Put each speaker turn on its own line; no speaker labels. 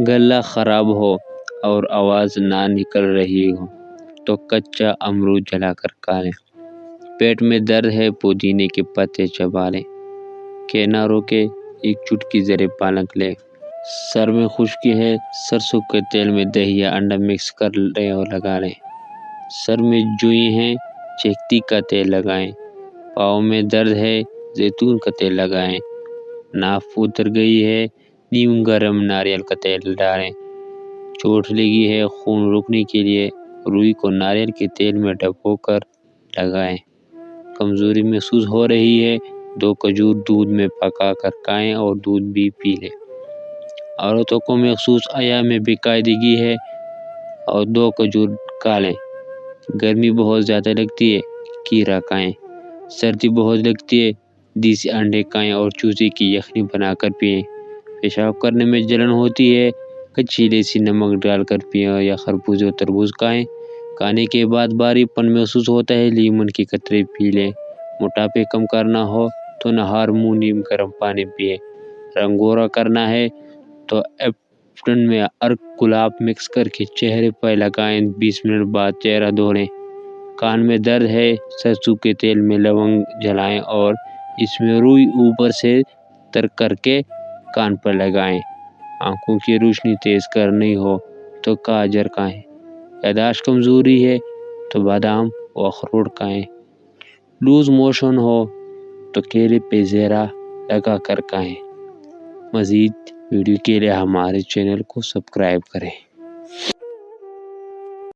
گلا خراب ہو اور آواز نہ نکل رہی ہو تو کچا امرود جلا کر کھا لیں۔ پیٹ میں درد ہے پودینے کے پتے چبا لیں۔ نہ روکے ایک چٹکی زر پالک لیں۔ سر میں خشکی ہے سرسوں کے تیل میں دہی یا انڈا مکس کر لیں اور لگا لیں۔ سر میں جوئی ہے چیکتی کا تیل لگائیں۔ پاؤں میں درد ہے زیتون کا تیل لگائیں۔ ناف اتر گئی ہے نیم گرم ناریل کا تیل ڈالیں۔ چوٹ لگی ہے خون روکنے کے لیے روئی کو ناریل کے تیل میں ڈبو کر لگائیں۔ کمزوری محسوس ہو رہی ہے 2 کھجور دودھ میں پکا کر کھائیں اور دودھ بھی پی لیں۔ عورتوں کو محسوس عیا میں بے قاعدگی ہے اور 2 کھجور کھا لیں۔ گرمی بہت زیادہ لگتی ہے کھیرا کھائیں۔ سردی بہت لگتی ہے دیسی انڈے کھائیں اور چوزے کی یخنی بنا کر پئیں۔ پیشاب کرنے میں جلن ہوتی ہے کچی الائچی نمک ڈال کر پئیں یا خربوزے اور تربوز کھائیں۔ کھانے کے بعد بھاری پن محسوس ہوتا ہے لیمن کے قطرے پی لیں۔ موٹاپے کم کرنا ہو تو نہار منہ نیم گرم پانی پئیں۔ رنگ گورا کرنا ہے تو ایپٹن میں ارک گلاب مکس کر کے چہرے پر لگائیں 20 منٹ بعد چہرہ دھو لیں۔ کان میں درد ہے سرسوں کے تیل میں لونگ جلائیں اور اس میں روئی اوپر سے تر کر کے کان پر لگائیں۔ آنکھوں کی روشنی تیز کرنی ہو تو گاجر کھائیں۔ یادداشت کمزوری ہے تو بادام و اخروٹ کھائیں۔ لوز موشن ہو تو کیلے پہ زیرہ لگا کر کھائیں۔ مزید ویڈیو کے لیے ہمارے چینل کو سبسکرائب کریں۔